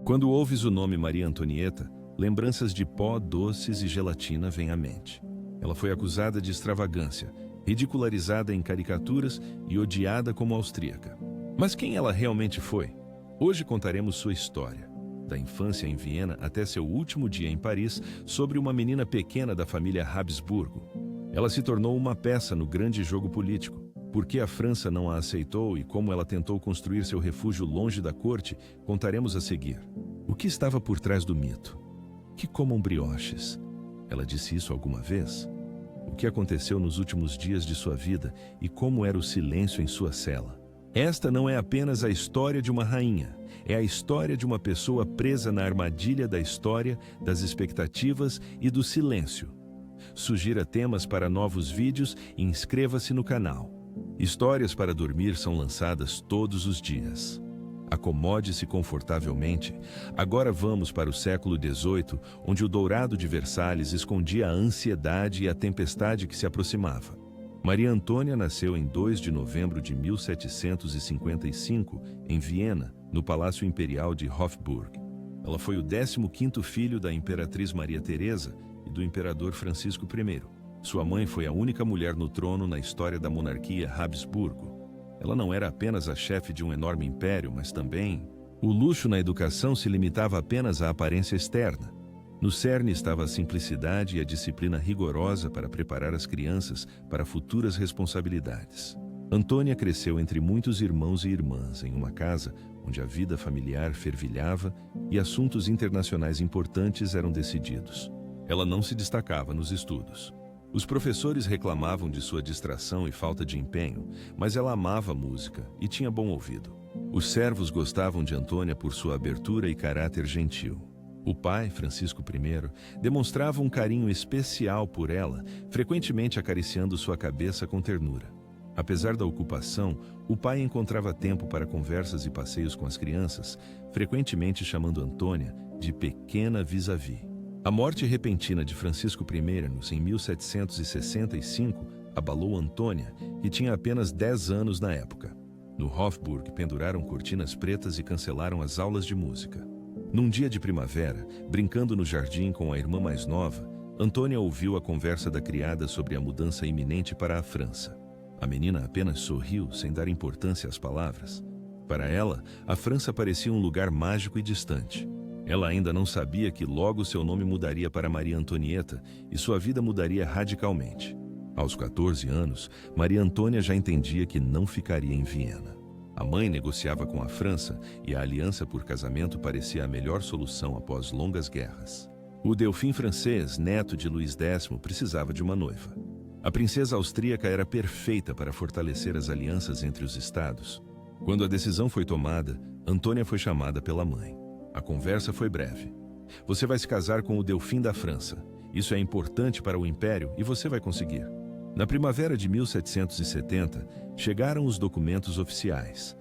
Quando ouves o nome Maria Antonieta, lembranças de pó, doces e gelatina vêm à mente. Ela foi acusada de extravagância, ridicularizada em caricaturas e odiada como austríaca. Mas quem ela realmente foi? Hoje contaremos sua história, da infância em Viena até seu último dia em Paris, sobre uma menina pequena da família Habsburgo. Ela se tornou uma peça no grande jogo político. Por que a França não a aceitou e como ela tentou construir seu refúgio longe da corte, contaremos a seguir. O que estava por trás do mito? Que comam brioches. Ela disse isso alguma vez? O que aconteceu nos últimos dias de sua vida e como era o silêncio em sua cela? Esta não é apenas a história de uma rainha, é a história de uma pessoa presa na armadilha da história, das expectativas e do silêncio. Sugira temas para novos vídeos e inscreva-se no canal. Histórias para dormir são lançadas todos os dias. Acomode-se confortavelmente. Agora vamos para o século XVIII, onde o dourado de Versalhes escondia a ansiedade e a tempestade que se aproximava. Maria Antônia nasceu em 2 de novembro de 1755, em Viena, no Palácio Imperial de Hofburg. Ela foi o 15º filho da Imperatriz Maria Teresa e do Imperador Francisco I. Sua mãe foi a única mulher no trono na história da monarquia Habsburgo. Ela não era apenas a chefe de um enorme império, mas também... O luxo na educação se limitava apenas à aparência externa. No cerne estava a simplicidade e a disciplina rigorosa para preparar as crianças para futuras responsabilidades. Antônia cresceu entre muitos irmãos e irmãs, em uma casa onde a vida familiar fervilhava e assuntos internacionais importantes eram decididos. Ela não se destacava nos estudos. Os professores reclamavam de sua distração e falta de empenho, mas ela amava música e tinha bom ouvido. Os servos gostavam de Antônia por sua abertura e caráter gentil. O pai, Francisco I, demonstrava um carinho especial por ela, frequentemente acariciando sua cabeça com ternura. Apesar da ocupação, o pai encontrava tempo para conversas e passeios com as crianças, frequentemente chamando Antônia de pequena vis-à-vis. A morte repentina de Francisco I em 1765 abalou Antônia, que tinha apenas 10 anos na época. No Hofburg, penduraram cortinas pretas e cancelaram as aulas de música. Num dia de primavera, brincando no jardim com a irmã mais nova, Antônia ouviu a conversa da criada sobre a mudança iminente para a França. A menina apenas sorriu, sem dar importância às palavras. Para ela, a França parecia um lugar mágico e distante. Ela ainda não sabia que logo seu nome mudaria para Maria Antonieta e sua vida mudaria radicalmente. Aos 14 anos, Maria Antônia já entendia que não ficaria em Viena. A mãe negociava com a França e a aliança por casamento parecia a melhor solução após longas guerras. O Delfim francês, neto de Luís X, precisava de uma noiva. A princesa austríaca era perfeita para fortalecer as alianças entre os estados. Quando a decisão foi tomada, Antônia foi chamada pela mãe. A conversa foi breve. Você vai se casar com o Delfim da França. Isso é importante para o Império e você vai conseguir. Na primavera de 1770, chegaram os documentos oficiais.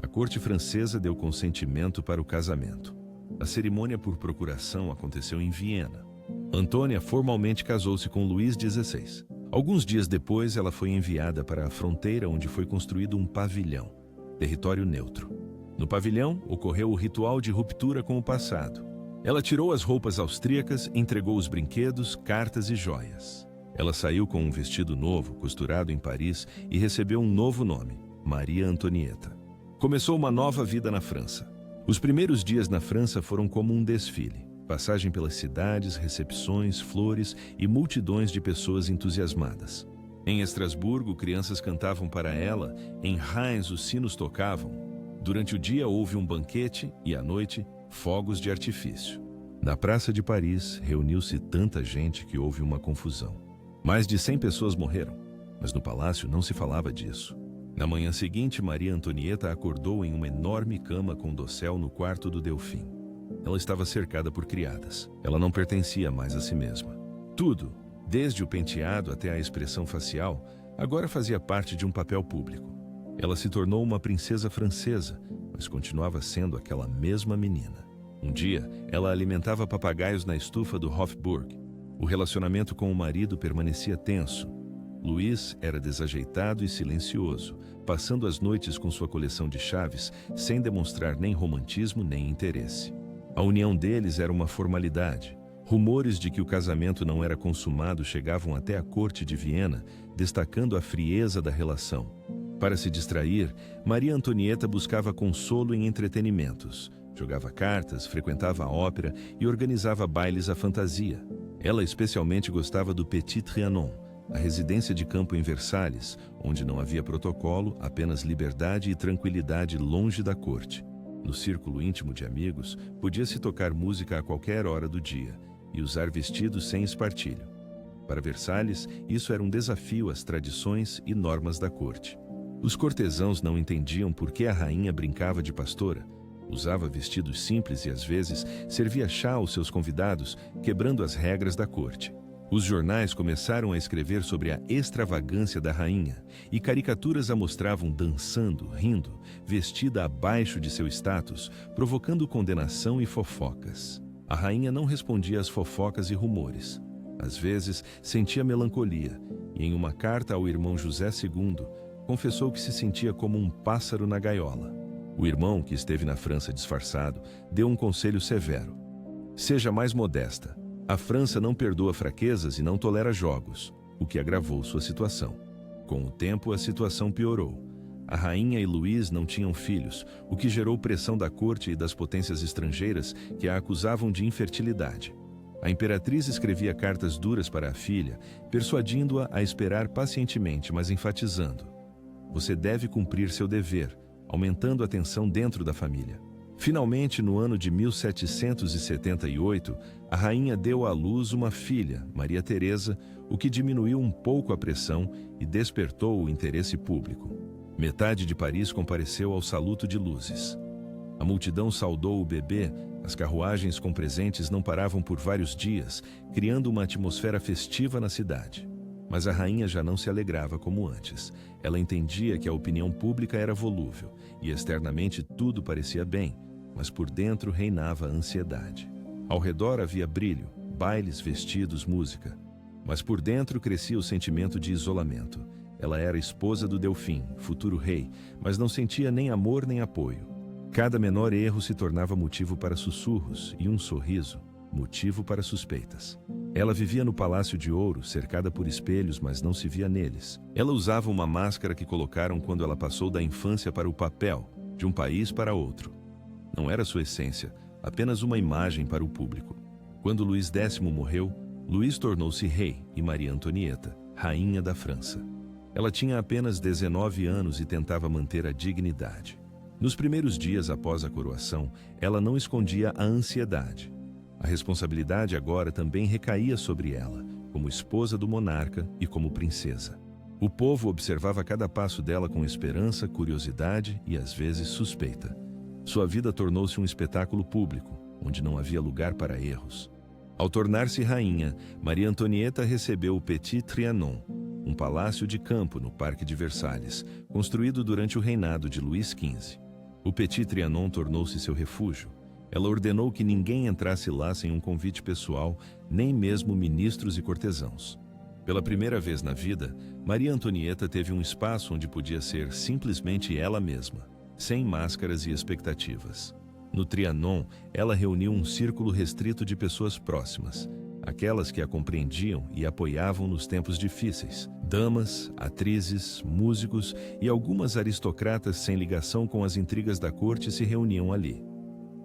A corte francesa deu consentimento para o casamento. A cerimônia por procuração aconteceu em Viena. Antônia formalmente casou-se com Luís XVI. Alguns dias depois, ela foi enviada para a fronteira onde foi construído um pavilhão, território neutro. No pavilhão, ocorreu o ritual de ruptura com o passado. Ela tirou as roupas austríacas, entregou os brinquedos, cartas e joias. Ela saiu com um vestido novo, costurado em Paris, e recebeu um novo nome, Maria Antonieta. Começou uma nova vida na França. Os primeiros dias na França foram como um desfile. Passagem pelas cidades, recepções, flores e multidões de pessoas entusiasmadas. Em Estrasburgo, crianças cantavam para ela, em Reims os sinos tocavam. Durante o dia houve um banquete e, à noite, fogos de artifício. Na Praça de Paris, reuniu-se tanta gente que houve uma confusão. Mais de 100 pessoas morreram, mas no palácio não se falava disso. Na manhã seguinte, Maria Antonieta acordou em uma enorme cama com dossel no quarto do Delfim. Ela estava cercada por criadas. Ela não pertencia mais a si mesma. Tudo, desde o penteado até a expressão facial, agora fazia parte de um papel público. Ela se tornou uma princesa francesa, mas continuava sendo aquela mesma menina. Um dia, ela alimentava papagaios na estufa do Hofburg. O relacionamento com o marido permanecia tenso. Luís era desajeitado e silencioso, passando as noites com sua coleção de chaves, sem demonstrar nem romantismo nem interesse. A união deles era uma formalidade. Rumores de que o casamento não era consumado chegavam até a corte de Viena, destacando a frieza da relação. Para se distrair, Maria Antonieta buscava consolo em entretenimentos. Jogava cartas, frequentava a ópera e organizava bailes à fantasia. Ela especialmente gostava do Petit Trianon, a residência de campo em Versalhes, onde não havia protocolo, apenas liberdade e tranquilidade longe da corte. No círculo íntimo de amigos, podia-se tocar música a qualquer hora do dia e usar vestidos sem espartilho. Para Versalhes, isso era um desafio às tradições e normas da corte. Os cortesãos não entendiam por que a rainha brincava de pastora. Usava vestidos simples e, às vezes, servia chá aos seus convidados, quebrando as regras da corte. Os jornais começaram a escrever sobre a extravagância da rainha, e caricaturas a mostravam dançando, rindo, vestida abaixo de seu status, provocando condenação e fofocas. A rainha não respondia às fofocas e rumores. Às vezes, sentia melancolia, e em uma carta ao irmão José II, confessou que se sentia como um pássaro na gaiola. O irmão, que esteve na França disfarçado, deu um conselho severo. Seja mais modesta. A França não perdoa fraquezas e não tolera jogos, o que agravou sua situação. Com o tempo, a situação piorou. A rainha e Luís não tinham filhos, o que gerou pressão da corte e das potências estrangeiras que a acusavam de infertilidade. A imperatriz escrevia cartas duras para a filha, persuadindo-a a esperar pacientemente, mas enfatizando: você deve cumprir seu dever, aumentando a tensão dentro da família. Finalmente, no ano de 1778, a rainha deu à luz uma filha, Maria Teresa, o que diminuiu um pouco a pressão e despertou o interesse público. Metade de Paris compareceu ao saluto de luzes. A multidão saudou o bebê, as carruagens com presentes não paravam por vários dias, criando uma atmosfera festiva na cidade. Mas a rainha já não se alegrava como antes. Ela entendia que a opinião pública era volúvel e externamente tudo parecia bem, mas por dentro reinava a ansiedade. Ao redor havia brilho, bailes, vestidos, música. Mas por dentro crescia o sentimento de isolamento. Ela era esposa do Delfim, futuro rei, mas não sentia nem amor nem apoio. Cada menor erro se tornava motivo para sussurros e um sorriso, motivo para suspeitas. Ela vivia no Palácio de Ouro, cercada por espelhos, mas não se via neles. Ela usava uma máscara que colocaram quando ela passou da infância para o papel, de um país para outro. Não era sua essência, apenas uma imagem para o público. Quando Luís X morreu, Luís tornou-se rei e Maria Antonieta, rainha da França. Ela tinha apenas 19 anos e tentava manter a dignidade. Nos primeiros dias após a coroação, ela não escondia a ansiedade. A responsabilidade agora também recaía sobre ela, como esposa do monarca e como princesa. O povo observava cada passo dela com esperança, curiosidade e, às vezes, suspeita. Sua vida tornou-se um espetáculo público, onde não havia lugar para erros. Ao tornar-se rainha, Maria Antonieta recebeu o Petit Trianon, um palácio de campo no Parque de Versalhes, construído durante o reinado de Luís XV. O Petit Trianon tornou-se seu refúgio. Ela ordenou que ninguém entrasse lá sem um convite pessoal, nem mesmo ministros e cortesãos. Pela primeira vez na vida, Maria Antonieta teve um espaço onde podia ser simplesmente ela mesma, sem máscaras e expectativas. No Trianon, ela reuniu um círculo restrito de pessoas próximas, aquelas que a compreendiam e apoiavam nos tempos difíceis. Damas, atrizes, músicos e algumas aristocratas sem ligação com as intrigas da corte se reuniam ali.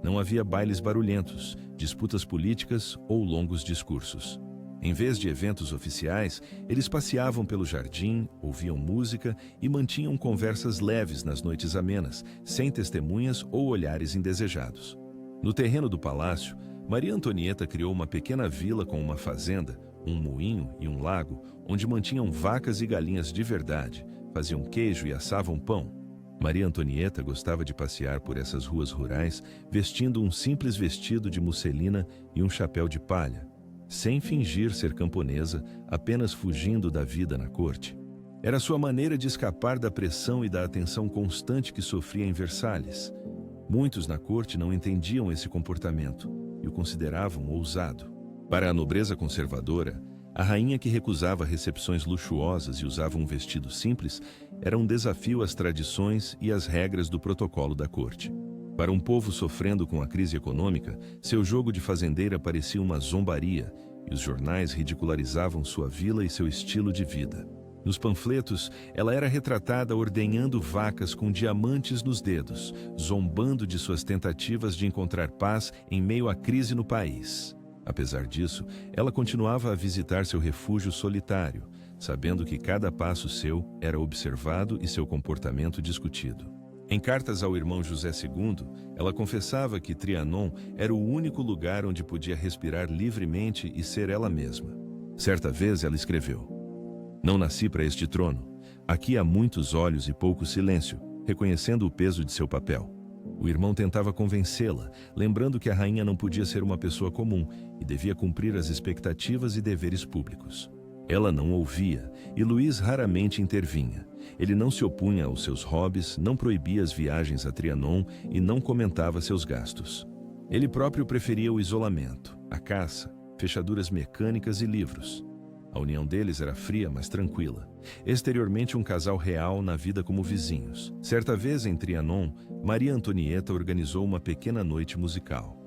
Não havia bailes barulhentos, disputas políticas ou longos discursos. Em vez de eventos oficiais, eles passeavam pelo jardim, ouviam música e mantinham conversas leves nas noites amenas, sem testemunhas ou olhares indesejados. No terreno do palácio, Maria Antonieta criou uma pequena vila com uma fazenda, um moinho e um lago, onde mantinham vacas e galinhas de verdade, faziam queijo e assavam pão. Maria Antonieta gostava de passear por essas ruas rurais, vestindo um simples vestido de musselina e um chapéu de palha, sem fingir ser camponesa, apenas fugindo da vida na corte. Era sua maneira de escapar da pressão e da atenção constante que sofria em Versalhes. Muitos na corte não entendiam esse comportamento e o consideravam ousado. Para a nobreza conservadora, a rainha que recusava recepções luxuosas e usava um vestido simples era um desafio às tradições e às regras do protocolo da corte. Para um povo sofrendo com a crise econômica, seu jogo de fazendeira parecia uma zombaria, e os jornais ridicularizavam sua vila e seu estilo de vida. Nos panfletos, ela era retratada ordenhando vacas com diamantes nos dedos, zombando de suas tentativas de encontrar paz em meio à crise no país. Apesar disso, ela continuava a visitar seu refúgio solitário, sabendo que cada passo seu era observado e seu comportamento discutido. Em cartas ao irmão José II, ela confessava que Trianon era o único lugar onde podia respirar livremente e ser ela mesma. Certa vez ela escreveu: "Não nasci para este trono. Aqui há muitos olhos e pouco silêncio", reconhecendo o peso de seu papel. O irmão tentava convencê-la, lembrando que a rainha não podia ser uma pessoa comum e devia cumprir as expectativas e deveres públicos. Ela não ouvia, e Luís raramente intervinha. Ele não se opunha aos seus hobbies, não proibia as viagens a Trianon e não comentava seus gastos. Ele próprio preferia o isolamento, a caça, fechaduras mecânicas e livros. A união deles era fria, mas tranquila. Exteriormente um casal real na vida como vizinhos. Certa vez em Trianon, Maria Antonieta organizou uma pequena noite musical.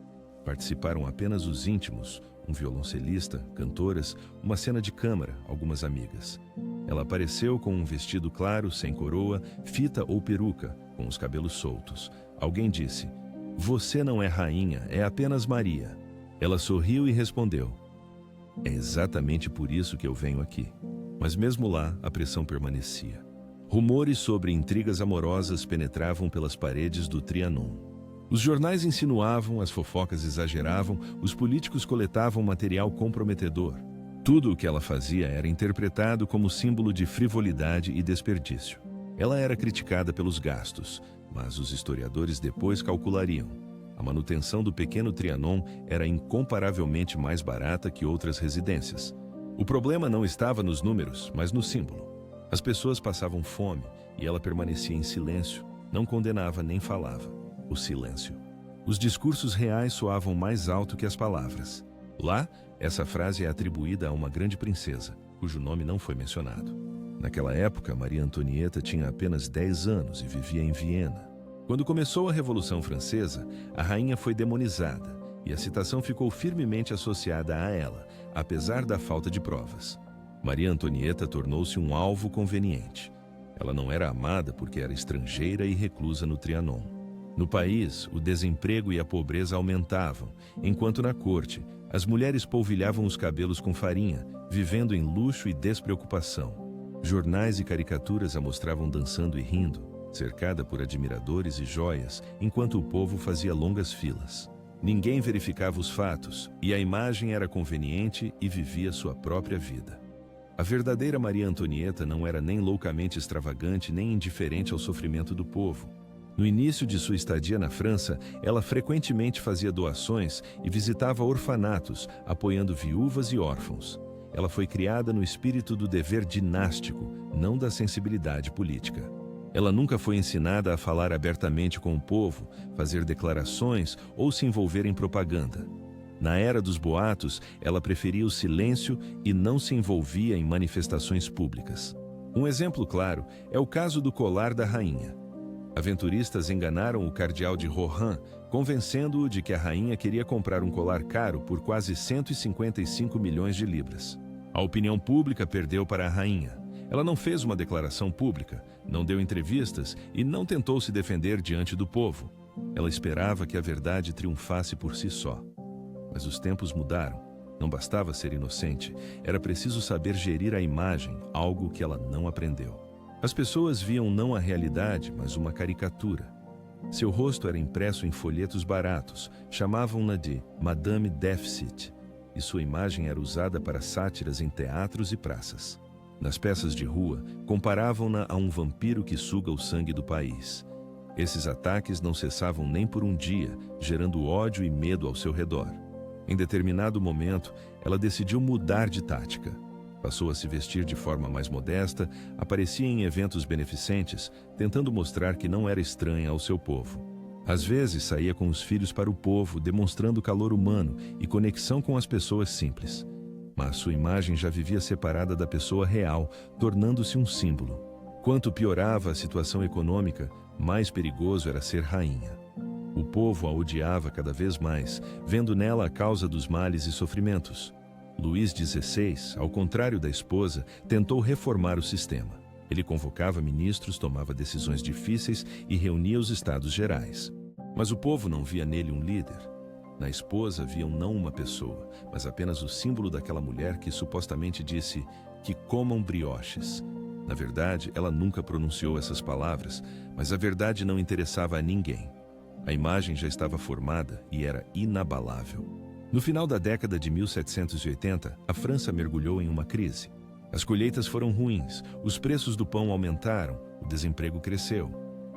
Participaram apenas os íntimos, um violoncelista, cantoras, uma cena de câmara, algumas amigas. Ela apareceu com um vestido claro, sem coroa, fita ou peruca, com os cabelos soltos. Alguém disse: "Você não é rainha, é apenas Maria." Ela sorriu e respondeu: "É exatamente por isso que eu venho aqui." Mas mesmo lá, a pressão permanecia. Rumores sobre intrigas amorosas penetravam pelas paredes do Trianon. Os jornais insinuavam, as fofocas exageravam, os políticos coletavam material comprometedor. Tudo o que ela fazia era interpretado como símbolo de frivolidade e desperdício. Ela era criticada pelos gastos, mas os historiadores depois calculariam. A manutenção do pequeno Trianon era incomparavelmente mais barata que outras residências. O problema não estava nos números, mas no símbolo. As pessoas passavam fome e ela permanecia em silêncio, não condenava nem falava. O silêncio. Os discursos reais soavam mais alto que as palavras. Lá, essa frase é atribuída a uma grande princesa, cujo nome não foi mencionado. Naquela época, Maria Antonieta tinha apenas 10 anos e vivia em Viena. Quando começou a Revolução Francesa, a rainha foi demonizada e a citação ficou firmemente associada a ela, apesar da falta de provas. Maria Antonieta tornou-se um alvo conveniente. Ela não era amada porque era estrangeira e reclusa no Trianon. No país, o desemprego e a pobreza aumentavam, enquanto na corte, as mulheres polvilhavam os cabelos com farinha, vivendo em luxo e despreocupação. Jornais e caricaturas a mostravam dançando e rindo, cercada por admiradores e joias, enquanto o povo fazia longas filas. Ninguém verificava os fatos, e a imagem era conveniente e vivia sua própria vida. A verdadeira Maria Antonieta não era nem loucamente extravagante nem indiferente ao sofrimento do povo. No início de sua estadia na França, ela frequentemente fazia doações e visitava orfanatos, apoiando viúvas e órfãos. Ela foi criada no espírito do dever dinástico, não da sensibilidade política. Ela nunca foi ensinada a falar abertamente com o povo, fazer declarações ou se envolver em propaganda. Na era dos boatos, ela preferia o silêncio e não se envolvia em manifestações públicas. Um exemplo claro é o caso do colar da rainha. Aventuristas enganaram o cardeal de Rohan, convencendo-o de que a rainha queria comprar um colar caro por quase 155 milhões de libras. A opinião pública perdeu para a rainha. Ela não fez uma declaração pública, não deu entrevistas e não tentou se defender diante do povo. Ela esperava que a verdade triunfasse por si só. Mas os tempos mudaram. Não bastava ser inocente, era preciso saber gerir a imagem, algo que ela não aprendeu. As pessoas viam não a realidade, mas uma caricatura. Seu rosto era impresso em folhetos baratos, chamavam-na de Madame Déficit, e sua imagem era usada para sátiras em teatros e praças. Nas peças de rua, comparavam-na a um vampiro que suga o sangue do país. Esses ataques não cessavam nem por um dia, gerando ódio e medo ao seu redor. Em determinado momento, ela decidiu mudar de tática. Passou a se vestir de forma mais modesta, aparecia em eventos beneficentes, tentando mostrar que não era estranha ao seu povo. Às vezes saía com os filhos para o povo, demonstrando calor humano e conexão com as pessoas simples. Mas sua imagem já vivia separada da pessoa real, tornando-se um símbolo. Quanto piorava a situação econômica, mais perigoso era ser rainha. O povo a odiava cada vez mais, vendo nela a causa dos males e sofrimentos. Luís XVI, ao contrário da esposa, tentou reformar o sistema. Ele convocava ministros, tomava decisões difíceis e reunia os Estados Gerais. Mas o povo não via nele um líder. Na esposa viam não uma pessoa, mas apenas o símbolo daquela mulher que supostamente disse que comam brioches. Na verdade, ela nunca pronunciou essas palavras, mas a verdade não interessava a ninguém. A imagem já estava formada e era inabalável. No final da década de 1780, a França mergulhou em uma crise. As colheitas foram ruins, os preços do pão aumentaram, o desemprego cresceu.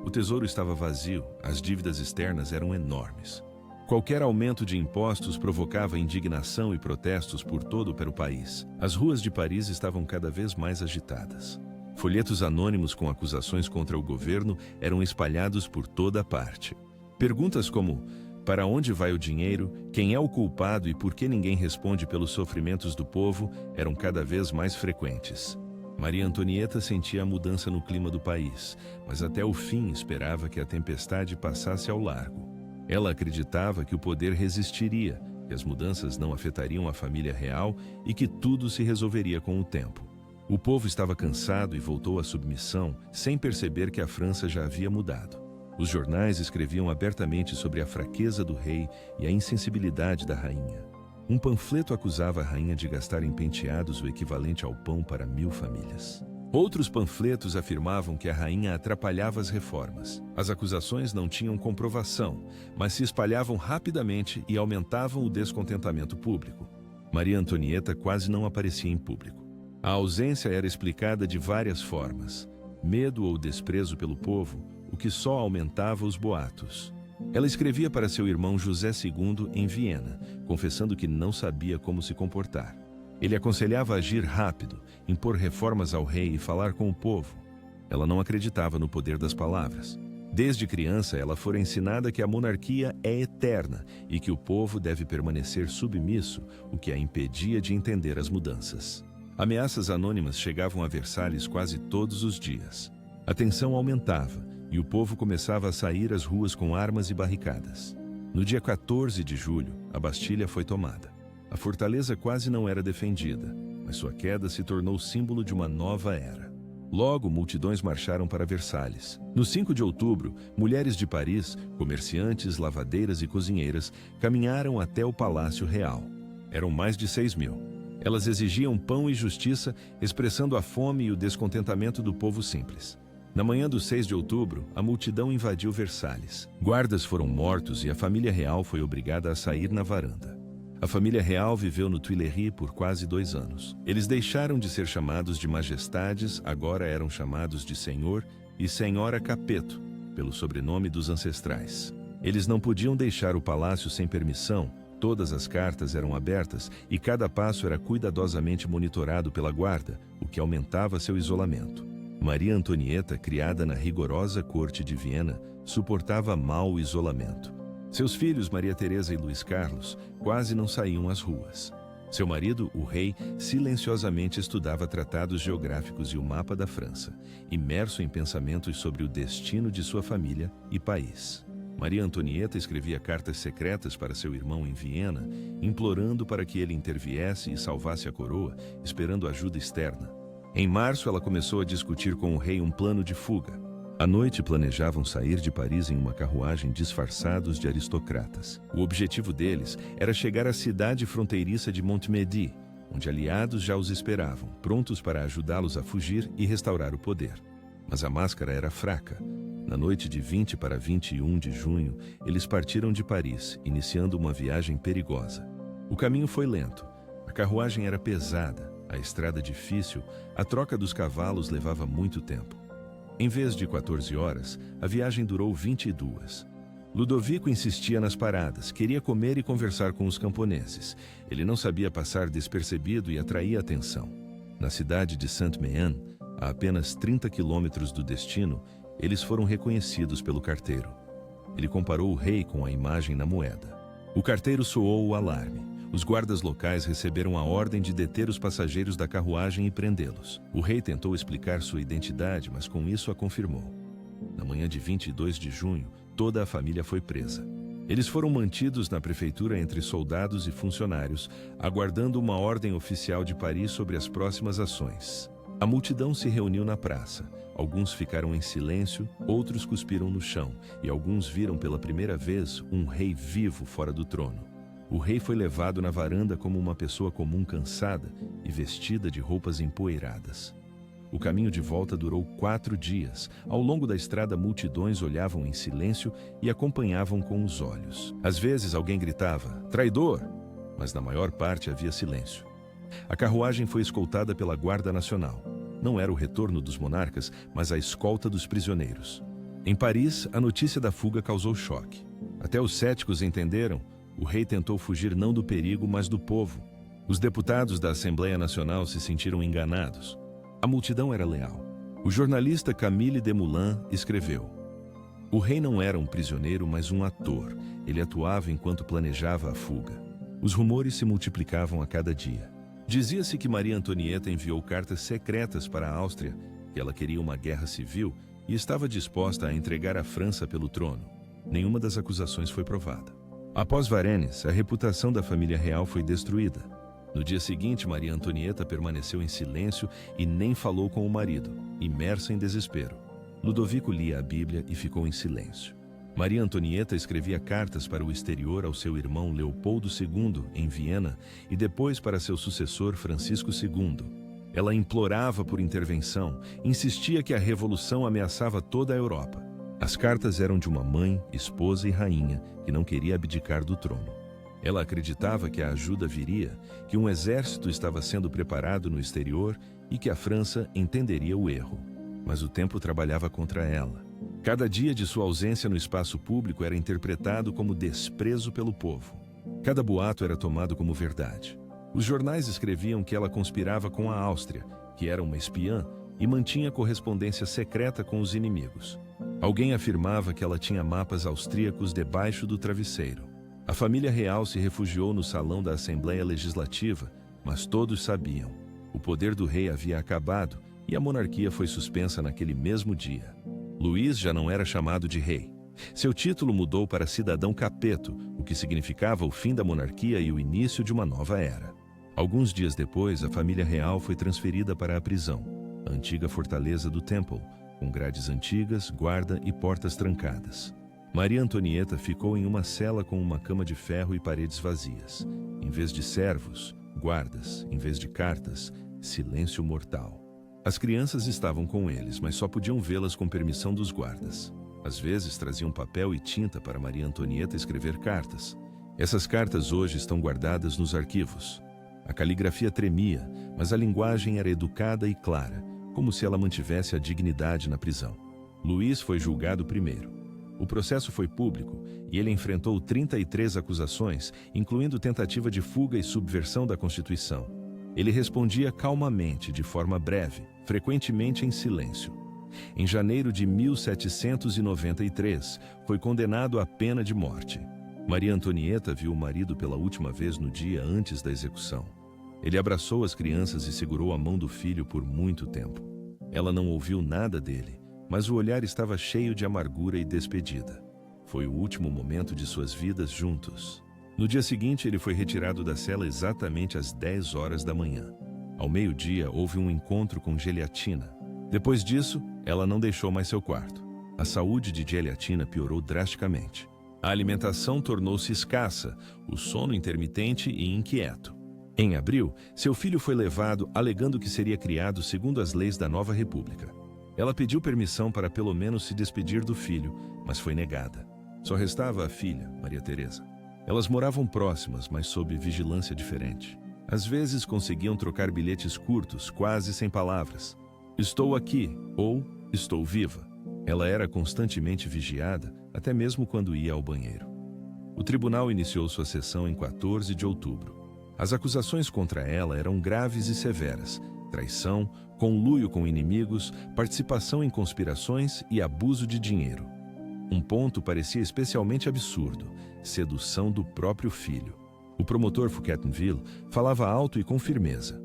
O tesouro estava vazio, as dívidas externas eram enormes. Qualquer aumento de impostos provocava indignação e protestos por todo o país. As ruas de Paris estavam cada vez mais agitadas. Folhetos anônimos com acusações contra o governo eram espalhados por toda parte. Perguntas como: para onde vai o dinheiro? Quem é o culpado e por que ninguém responde pelos sofrimentos do povo? Eram cada vez mais frequentes. Maria Antonieta sentia a mudança no clima do país, mas até o fim esperava que a tempestade passasse ao largo. Ela acreditava que o poder resistiria, que as mudanças não afetariam a família real e que tudo se resolveria com o tempo. O povo estava cansado e voltou à submissão, sem perceber que a França já havia mudado. Os jornais escreviam abertamente sobre a fraqueza do rei e a insensibilidade da rainha. Um panfleto acusava a rainha de gastar em penteados o equivalente ao pão para 1000 famílias. Outros panfletos afirmavam que a rainha atrapalhava as reformas. As acusações não tinham comprovação, mas se espalhavam rapidamente e aumentavam o descontentamento público. Maria Antonieta quase não aparecia em público. A ausência era explicada de várias formas: medo ou desprezo pelo povo, o que só aumentava os boatos. Ela escrevia para seu irmão José II em Viena, confessando que não sabia como se comportar. Ele aconselhava agir rápido, impor reformas ao rei e falar com o povo. Ela não acreditava no poder das palavras. Desde criança, ela fora ensinada que a monarquia é eterna e que o povo deve permanecer submisso, o que a impedia de entender as mudanças. Ameaças anônimas chegavam a Versalhes quase todos os dias. A tensão aumentava e o povo começava a sair às ruas com armas e barricadas. No dia 14 de julho, a Bastilha foi tomada. A fortaleza quase não era defendida, mas sua queda se tornou símbolo de uma nova era. Logo, multidões marcharam para Versalhes. No 5 de outubro, mulheres de Paris, comerciantes, lavadeiras e cozinheiras, caminharam até o Palácio Real. Eram mais de 6.000. Elas exigiam pão e justiça, expressando a fome e o descontentamento do povo simples. Na manhã do 6 de outubro, a multidão invadiu Versalhes. Guardas foram mortos e a família real foi obrigada a sair na varanda. A família real viveu no Tuileries por quase 2 anos. Eles deixaram de ser chamados de majestades, agora eram chamados de Senhor e Senhora Capeto, pelo sobrenome dos ancestrais. Eles não podiam deixar o palácio sem permissão, todas as cartas eram abertas e cada passo era cuidadosamente monitorado pela guarda, o que aumentava seu isolamento. Maria Antonieta, criada na rigorosa corte de Viena, suportava mal o isolamento. Seus filhos, Maria Teresa e Luís Carlos, quase não saíam às ruas. Seu marido, o rei, silenciosamente estudava tratados geográficos e o mapa da França, imerso em pensamentos sobre o destino de sua família e país. Maria Antonieta escrevia cartas secretas para seu irmão em Viena, implorando para que ele interviesse e salvasse a coroa, esperando ajuda externa. Em março, ela começou a discutir com o rei um plano de fuga. À noite, planejavam sair de Paris em uma carruagem disfarçados de aristocratas. O objetivo deles era chegar à cidade fronteiriça de Montmédy, onde aliados já os esperavam, prontos para ajudá-los a fugir e restaurar o poder. Mas a máscara era fraca. Na noite de 20 para 21 de junho, eles partiram de Paris, iniciando uma viagem perigosa. O caminho foi lento. A carruagem era pesada, a estrada difícil, a troca dos cavalos levava muito tempo. Em vez de 14 horas, a viagem durou 22. Ludovico insistia nas paradas, queria comer e conversar com os camponeses. Ele não sabia passar despercebido e atraía atenção. Na cidade de Saint-Méen, a apenas 30 quilômetros do destino, eles foram reconhecidos pelo carteiro. Ele comparou o rei com a imagem na moeda. O carteiro soou o alarme. Os guardas locais receberam a ordem de deter os passageiros da carruagem e prendê-los. O rei tentou explicar sua identidade, mas com isso a confirmou. Na manhã de 22 de junho, toda a família foi presa. Eles foram mantidos na prefeitura entre soldados e funcionários, aguardando uma ordem oficial de Paris sobre as próximas ações. A multidão se reuniu na praça. Alguns ficaram em silêncio, outros cuspiram no chão, e alguns viram pela primeira vez um rei vivo fora do trono. O rei foi levado na varanda como uma pessoa comum cansada e vestida de roupas empoeiradas. O caminho de volta durou 4 dias. Ao longo da estrada, multidões olhavam em silêncio e acompanhavam com os olhos. Às vezes alguém gritava, "Traidor!", mas na maior parte havia silêncio. A carruagem foi escoltada pela Guarda Nacional. Não era o retorno dos monarcas, mas a escolta dos prisioneiros. Em Paris, a notícia da fuga causou choque. Até os céticos entenderam, o rei tentou fugir não do perigo, mas do povo. Os deputados da Assembleia Nacional se sentiram enganados. A multidão era leal. O jornalista Camille Desmoulins escreveu: "O rei não era um prisioneiro, mas um ator. Ele atuava enquanto planejava a fuga." Os rumores se multiplicavam a cada dia. Dizia-se que Maria Antonieta enviou cartas secretas para a Áustria, que ela queria uma guerra civil e estava disposta a entregar a França pelo trono. Nenhuma das acusações foi provada. Após Varennes, a reputação da família real foi destruída. No dia seguinte, Maria Antonieta permaneceu em silêncio e nem falou com o marido, imersa em desespero. Ludovico lia a Bíblia e ficou em silêncio. Maria Antonieta escrevia cartas para o exterior ao seu irmão Leopoldo II, em Viena, e depois para seu sucessor Francisco II. Ela implorava por intervenção, insistia que a revolução ameaçava toda a Europa. As cartas eram de uma mãe, esposa e rainha que não queria abdicar do trono. Ela acreditava que a ajuda viria, que um exército estava sendo preparado no exterior e que a França entenderia o erro. Mas o tempo trabalhava contra ela. Cada dia de sua ausência no espaço público era interpretado como desprezo pelo povo. Cada boato era tomado como verdade. Os jornais escreviam que ela conspirava com a Áustria, que era uma espiã, e mantinha correspondência secreta com os inimigos. Alguém afirmava que ela tinha mapas austríacos debaixo do travesseiro. A família real se refugiou no salão da Assembleia Legislativa, mas todos sabiam. O poder do rei havia acabado e a monarquia foi suspensa naquele mesmo dia. Luís já não era chamado de rei. Seu título mudou para cidadão capeto, o que significava o fim da monarquia e o início de uma nova era. Alguns dias depois, a família real foi transferida para a prisão, a antiga fortaleza do Temple, com grades antigas, guarda e portas trancadas. Maria Antonieta ficou em uma cela com uma cama de ferro e paredes vazias. Em vez de servos, guardas. Em vez de cartas, silêncio mortal. As crianças estavam com eles, mas só podiam vê-las com permissão dos guardas. Às vezes traziam papel e tinta para Maria Antonieta escrever cartas. Essas cartas hoje estão guardadas nos arquivos. A caligrafia tremia, mas a linguagem era educada e clara, como se ela mantivesse a dignidade na prisão. Luís foi julgado primeiro. O processo foi público e ele enfrentou 33 acusações, incluindo tentativa de fuga e subversão da Constituição. Ele respondia calmamente, de forma breve, frequentemente em silêncio. Em janeiro de 1793, foi condenado à pena de morte. Maria Antonieta viu o marido pela última vez no dia antes da execução. Ele abraçou as crianças e segurou a mão do filho por muito tempo. Ela não ouviu nada dele, mas o olhar estava cheio de amargura e despedida. Foi o último momento de suas vidas juntos. No dia seguinte, ele foi retirado da cela exatamente às 10 horas da manhã. Ao meio-dia, houve um encontro com Geliatina. Depois disso, ela não deixou mais seu quarto. A saúde de Geliatina piorou drasticamente. A alimentação tornou-se escassa, o sono intermitente e inquieto. Em abril, seu filho foi levado, alegando que seria criado segundo as leis da nova república. Ela pediu permissão para pelo menos se despedir do filho, mas foi negada. Só restava a filha, Maria Teresa. Elas moravam próximas, mas sob vigilância diferente. Às vezes conseguiam trocar bilhetes curtos, quase sem palavras. "Estou aqui" ou "Estou viva". Ela era constantemente vigiada, até mesmo quando ia ao banheiro. O tribunal iniciou sua sessão em 14 de outubro. As acusações contra ela eram graves e severas: traição, conluio com inimigos, participação em conspirações e abuso de dinheiro. Um ponto parecia especialmente absurdo: sedução do próprio filho. O promotor Fouquetinville falava alto e com firmeza.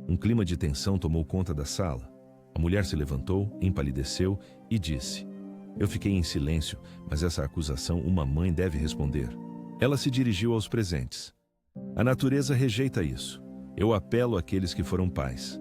Um clima de tensão tomou conta da sala. A mulher se levantou, empalideceu e disse: Eu fiquei em silêncio, mas essa acusação uma mãe deve responder. Ela se dirigiu aos presentes. A natureza rejeita isso. Eu apelo àqueles que foram pais.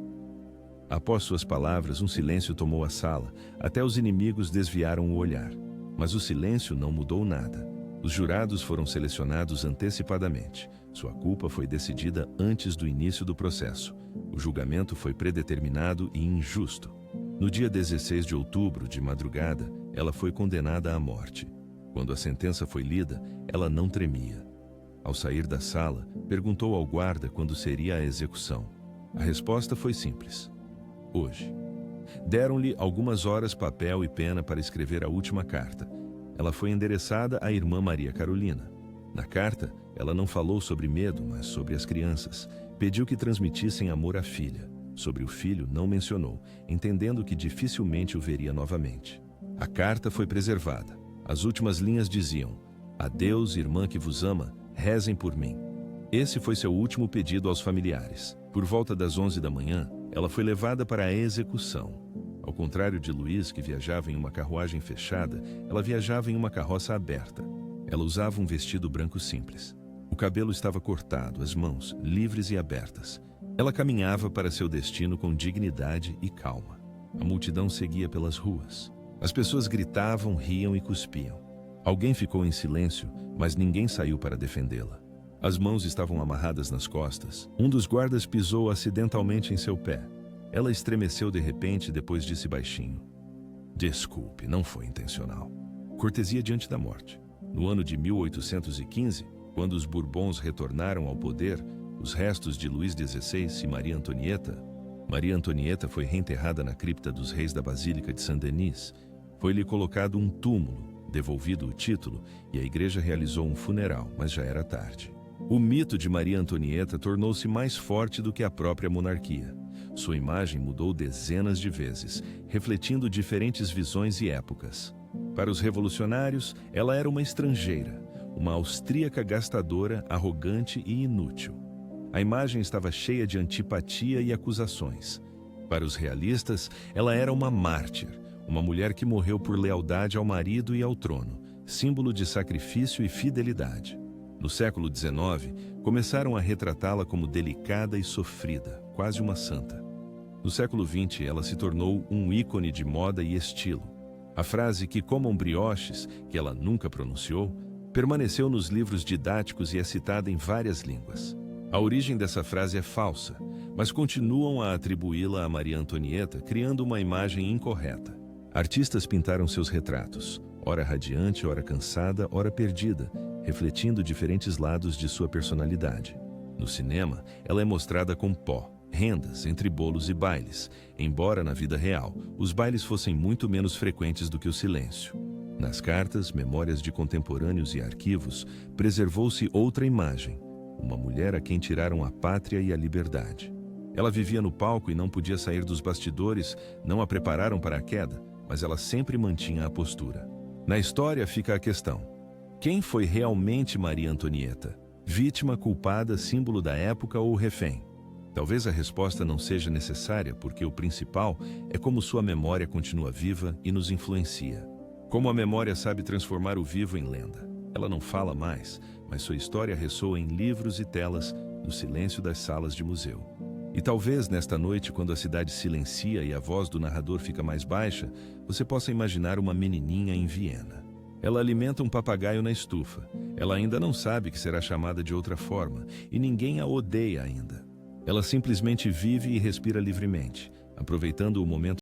Após suas palavras, um silêncio tomou a sala, até os inimigos desviaram o olhar. Mas o silêncio não mudou nada. Os jurados foram selecionados antecipadamente. Sua culpa foi decidida antes do início do processo. O julgamento foi predeterminado e injusto. No dia 16 de outubro, de madrugada, ela foi condenada à morte. Quando a sentença foi lida, ela não tremia. Ao sair da sala, perguntou ao guarda quando seria a execução. A resposta foi simples: hoje. Deram-lhe algumas horas papel e pena para escrever a última carta. Ela foi endereçada à irmã Maria Carolina. Na carta, ela não falou sobre medo, mas sobre as crianças. Pediu que transmitissem amor à filha. Sobre o filho, não mencionou, entendendo que dificilmente o veria novamente. A carta foi preservada. As últimas linhas diziam: adeus, irmã que vos ama, rezem por mim. Esse foi seu último pedido aos familiares. Por volta das 11 da manhã, ela foi levada para a execução. Ao contrário de Luiz, que viajava em uma carruagem fechada, ela viajava em uma carroça aberta. Ela usava um vestido branco simples. O cabelo estava cortado, as mãos livres e abertas. Ela caminhava para seu destino com dignidade e calma. A multidão seguia pelas ruas. As pessoas gritavam, riam e cuspiam. Alguém ficou em silêncio, mas ninguém saiu para defendê-la. As mãos estavam amarradas nas costas. Um dos guardas pisou acidentalmente em seu pé. Ela estremeceu de repente e depois disse baixinho: desculpe, não foi intencional. Cortesia diante da morte. No ano de 1815, quando os Bourbons retornaram ao poder, os restos de Luís XVI e Maria Antonieta foi reenterrada na cripta dos reis da Basílica de Saint-Denis. Foi-lhe colocado um túmulo, devolvido o título, e a igreja realizou um funeral, mas já era tarde. O mito de Maria Antonieta tornou-se mais forte do que a própria monarquia. Sua imagem mudou dezenas de vezes, refletindo diferentes visões e épocas. Para os revolucionários, ela era uma estrangeira, uma austríaca gastadora, arrogante e inútil. A imagem estava cheia de antipatia e acusações. Para os realistas, ela era uma mártir, uma mulher que morreu por lealdade ao marido e ao trono, símbolo de sacrifício e fidelidade. No século XIX, começaram a retratá-la como delicada e sofrida, quase uma santa. No século XX, ela se tornou um ícone de moda e estilo. A frase "que comam brioches", que ela nunca pronunciou, permaneceu nos livros didáticos e é citada em várias línguas. A origem dessa frase é falsa, mas continuam a atribuí-la a Maria Antonieta, criando uma imagem incorreta. Artistas pintaram seus retratos, ora radiante, ora cansada, ora perdida, refletindo diferentes lados de sua personalidade. No cinema, ela é mostrada com pó, rendas, entre bolos e bailes, embora na vida real, os bailes fossem muito menos frequentes do que o silêncio. Nas cartas, memórias de contemporâneos e arquivos, preservou-se outra imagem, uma mulher a quem tiraram a pátria e a liberdade. Ela vivia no palco e não podia sair dos bastidores, não a prepararam para a queda, mas ela sempre mantinha a postura. Na história fica a questão: quem foi realmente Maria Antonieta? Vítima, culpada, símbolo da época ou refém? Talvez a resposta não seja necessária, porque o principal é como sua memória continua viva e nos influencia. Como a memória sabe transformar o vivo em lenda. Ela não fala mais, mas sua história ressoa em livros e telas, no silêncio das salas de museu. E talvez nesta noite, quando a cidade silencia e a voz do narrador fica mais baixa, você possa imaginar uma menininha em Viena. Ela alimenta um papagaio na estufa. Ela ainda não sabe que será chamada de outra forma, e ninguém a odeia ainda. Ela simplesmente vive e respira livremente, aproveitando o momento